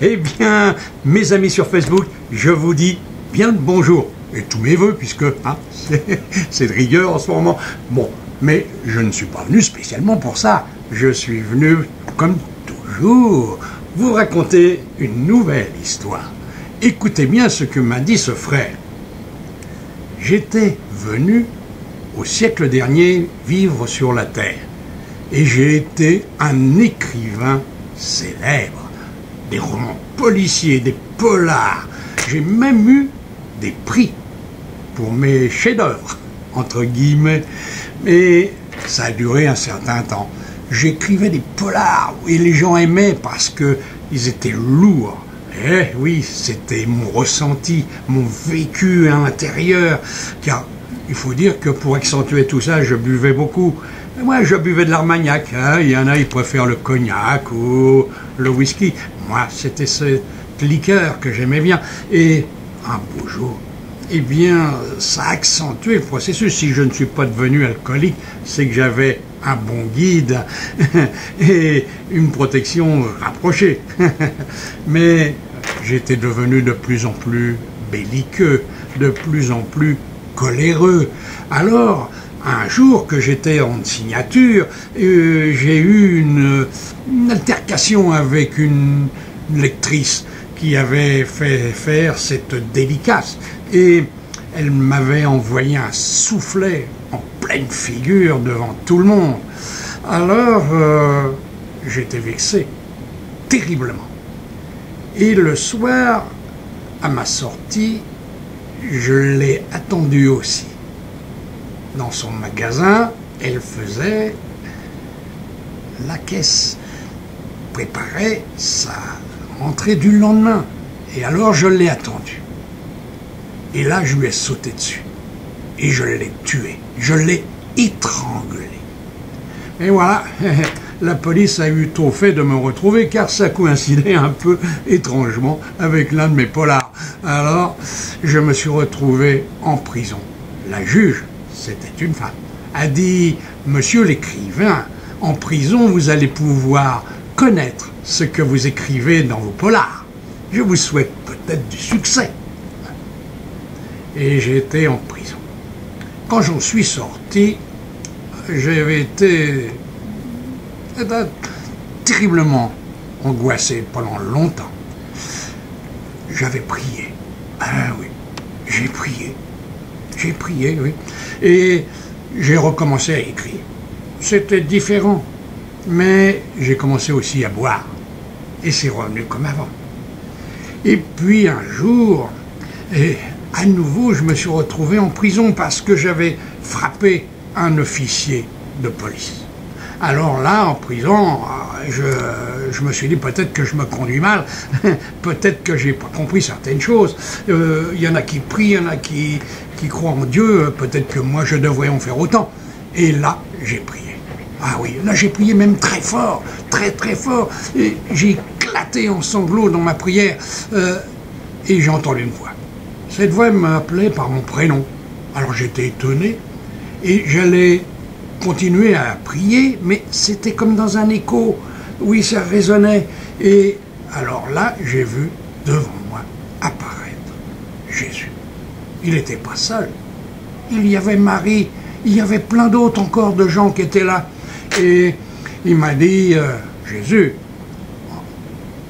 Eh bien, mes amis sur Facebook, je vous dis bien le bonjour. Et tous mes voeux, puisque c'est de rigueur en ce moment. Bon, mais je ne suis pas venu spécialement pour ça. Je suis venu, comme toujours, vous raconter une nouvelle histoire. Écoutez bien ce que m'a dit ce frère. J'étais venu au siècle dernier vivre sur la terre. Et j'ai été un écrivain célèbre. Des romans policiers, des polars. J'ai même eu des prix pour mes chefs-d'œuvre, entre guillemets. Mais ça a duré un certain temps. J'écrivais des polars et les gens aimaient parce qu'ils étaient lourds. Eh oui, c'était mon ressenti, mon vécu à l'intérieur. Car il faut dire que pour accentuer tout ça, je buvais beaucoup. Moi, je buvais de l'armagnac. Hein. Il y en a, ils préfèrent le cognac ou le whisky. Moi, c'était cette liqueur que j'aimais bien. Et un beau jour, eh bien, ça a accentué le processus. Si je ne suis pas devenu alcoolique, c'est que j'avais un bon guide et une protection rapprochée. Mais j'étais devenu de plus en plus belliqueux, de plus en plus coléreux. Alors, un jour que j'étais en signature, j'ai eu une altercation avec une lectrice qui avait fait faire cette dédicace. Et elle m'avait envoyé un soufflet en pleine figure devant tout le monde. Alors, j'étais vexé, terriblement. Et le soir, à ma sortie, je l'ai attendue aussi. Dans son magasin, elle faisait la caisse, préparait sa rentrée du lendemain. Et alors je l'ai attendue. Et là, je lui ai sauté dessus. Et je l'ai tué. Je l'ai étranglé. Et voilà, la police a eu tôt fait de me retrouver car ça coïncidait un peu étrangement avec l'un de mes polars. Alors, je me suis retrouvé en prison. La juge, c'était une femme, a dit « Monsieur l'écrivain, en prison, vous allez pouvoir connaître ce que vous écrivez dans vos polars. Je vous souhaite peut-être du succès. » Et j'ai été en prison. Quand j'en suis sorti, j'avais été terriblement angoissé pendant longtemps. J'avais prié. Ah oui, j'ai prié. J'ai prié, oui. Et j'ai recommencé à écrire. C'était différent. Mais j'ai commencé aussi à boire. Et c'est revenu comme avant. Et puis un jour, à nouveau, je me suis retrouvé en prison parce que j'avais frappé un officier de police. Alors là, en prison, je me suis dit peut-être que je me conduis mal, peut-être que j'ai pas compris certaines choses. Il y en a qui prient, il y en a qui croient en Dieu, peut-être que moi je devrais en faire autant. Et là, j'ai prié. Ah oui, là j'ai prié même très fort, très très fort. J'ai éclaté en sanglots dans ma prière et j'ai entendu une voix. Cette voix m'appelait par mon prénom. Alors j'étais étonné et j'allais continuer à prier, mais c'était comme dans un écho. Oui, ça résonnait. Et alors là, j'ai vu devant moi apparaître Jésus. Il n'était pas seul. Il y avait Marie, il y avait plein d'autres encore de gens qui étaient là. Et il m'a dit, Jésus,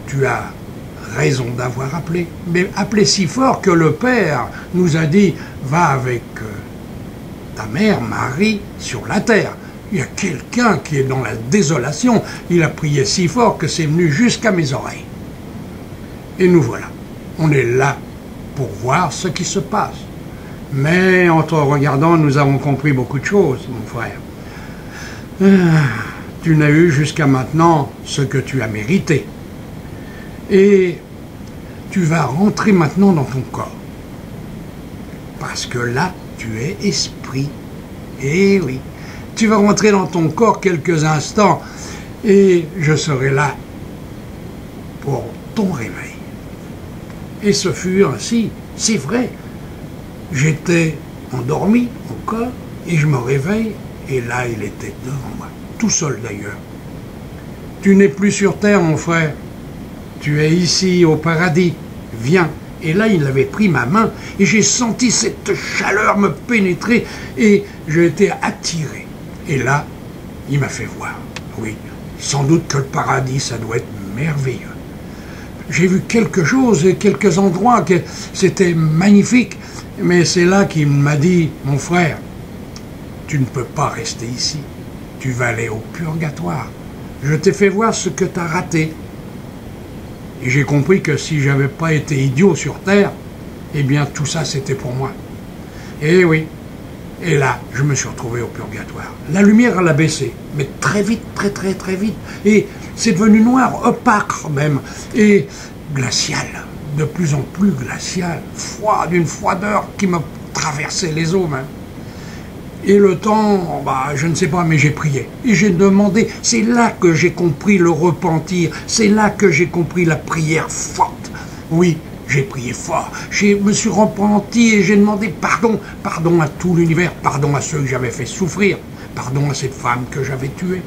tu as raison d'avoir appelé, mais appelé si fort que le Père nous a dit, va avec ta mère, Marie, sur la terre. Il y a quelqu'un qui est dans la désolation. Il a prié si fort que c'est venu jusqu'à mes oreilles. Et nous voilà. On est là pour voir ce qui se passe. Mais en te regardant, nous avons compris beaucoup de choses, mon frère. Tu n'as eu jusqu'à maintenant ce que tu as mérité. Et tu vas rentrer maintenant dans ton corps. Parce que là, tu es esprit. Eh oui, tu vas rentrer dans ton corps quelques instants et je serai là pour ton réveil. Et ce fut ainsi, c'est vrai. J'étais endormi encore et je me réveille et là il était devant moi, tout seul d'ailleurs. Tu n'es plus sur terre mon frère, tu es ici au paradis, viens. Et là, il avait pris ma main et j'ai senti cette chaleur me pénétrer et j'ai été attiré. Et là, il m'a fait voir. Oui, sans doute que le paradis, ça doit être merveilleux. J'ai vu quelque chose et quelques endroits que c'était magnifique. Mais c'est là qu'il m'a dit, mon frère, tu ne peux pas rester ici. Tu vas aller au purgatoire. Je t'ai fait voir ce que tu as raté. Et j'ai compris que si j'avais pas été idiot sur Terre, eh bien tout ça c'était pour moi. Et oui. Et là, je me suis retrouvé au purgatoire. La lumière, elle a baissé, mais très vite, très vite. Et c'est devenu noir, opaque même, et glacial, de plus en plus glacial, froid, d'une froideur qui me traversait les os même. Et le temps, bah, je ne sais pas, mais j'ai prié. Et j'ai demandé, c'est là que j'ai compris le repentir, c'est là que j'ai compris la prière forte. Oui, j'ai prié fort, je me suis repenti et j'ai demandé pardon, pardon à tout l'univers, pardon à ceux que j'avais fait souffrir, pardon à cette femme que j'avais tuée.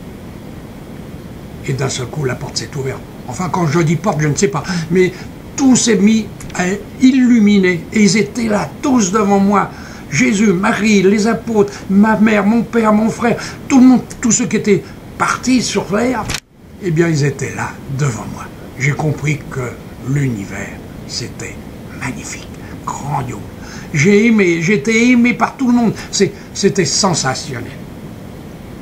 Et d'un seul coup, la porte s'est ouverte. Enfin, quand je dis porte, je ne sais pas, mais tout s'est mis à illuminer et ils étaient là, tous devant moi. Jésus, Marie, les apôtres, ma mère, mon père, mon frère, tout le monde, tous ceux qui étaient partis sur l'air, eh bien, ils étaient là, devant moi. J'ai compris que l'univers, c'était magnifique, grandiose. J'ai aimé, j'étais aimé par tout le monde. C'était sensationnel.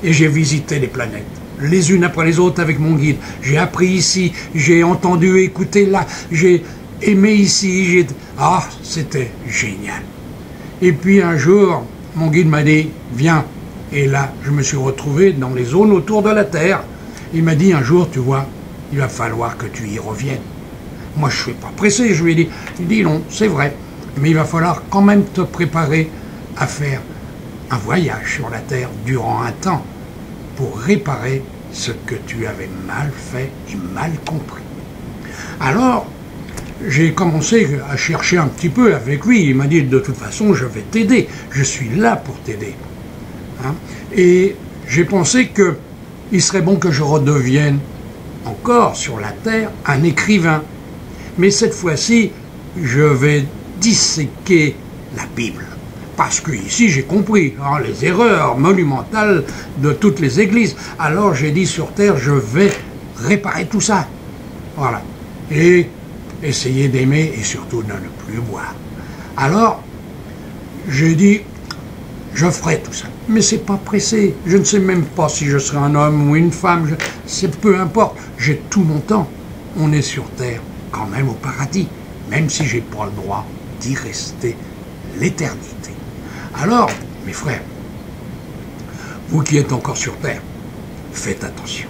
Et j'ai visité les planètes, les unes après les autres avec mon guide. J'ai appris ici, j'ai entendu, écouté là, j'ai aimé ici. Ah, c'était génial. Et puis un jour, mon guide m'a dit, viens. Et là, je me suis retrouvé dans les zones autour de la Terre. Il m'a dit, un jour, tu vois, il va falloir que tu y reviennes. Moi, je ne suis pas pressé, je lui ai dit. Il dit, non, c'est vrai, mais il va falloir quand même te préparer à faire un voyage sur la Terre durant un temps pour réparer ce que tu avais mal fait et mal compris. Alors, j'ai commencé à chercher un petit peu avec lui. Il m'a dit, de toute façon, je vais t'aider. Je suis là pour t'aider. Hein? Et j'ai pensé qu'il serait bon que je redevienne encore sur la Terre un écrivain. Mais cette fois-ci, je vais disséquer la Bible. Parce que ici, j'ai compris hein, les erreurs monumentales de toutes les églises. Alors j'ai dit sur Terre, je vais réparer tout ça. Voilà. Et essayer d'aimer et surtout de ne plus boire. Alors, j'ai dit, je ferai tout ça. Mais c'est pas pressé. Je ne sais même pas si je serai un homme ou une femme. C'est peu importe. J'ai tout mon temps. On est sur Terre, quand même au paradis. Même si j'ai pas le droit d'y rester l'éternité. Alors, mes frères, vous qui êtes encore sur Terre, faites attention.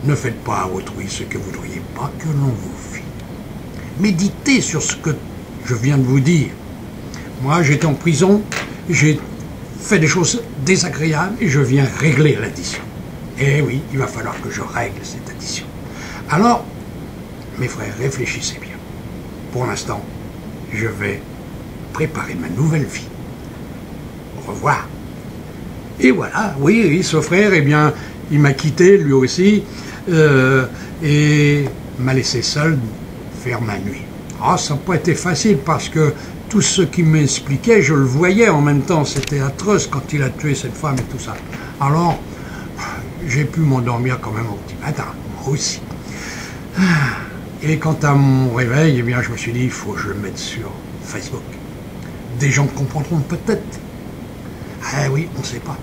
Ne faites pas à autrui ce que vous ne voudriez pas que l'on vous fît. Méditez sur ce que je viens de vous dire. Moi, j'étais en prison, j'ai fait des choses désagréables et je viens régler l'addition. Eh oui, il va falloir que je règle cette addition. Alors, mes frères, réfléchissez bien. Pour l'instant, je vais préparer ma nouvelle vie. Au revoir. Et voilà, oui, ce frère, eh bien, il m'a quitté, lui aussi, et m'a laissé seul faire ma nuit. Ah, ça n'a pas été facile parce que tout ce qu'il m'expliquait, je le voyais en même temps. C'était atroce quand il a tué cette femme et tout ça. Alors, j'ai pu m'endormir quand même au petit matin, moi aussi. Et quant à mon réveil, eh bien, je me suis dit, il faut que je le mette sur Facebook. Des gens comprendront peut-être. Ah oui, on ne sait pas.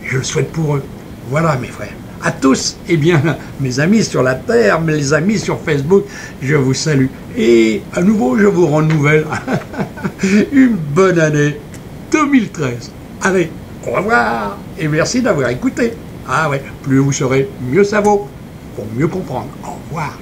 Je le souhaite pour eux. Voilà, mes frères. À tous, eh bien, mes amis sur la Terre, mes amis sur Facebook, je vous salue. Et à nouveau, je vous renouvelle une bonne année 2013. Allez, au revoir et merci d'avoir écouté. Ah ouais, plus vous serez, mieux ça vaut, pour mieux comprendre. Au revoir.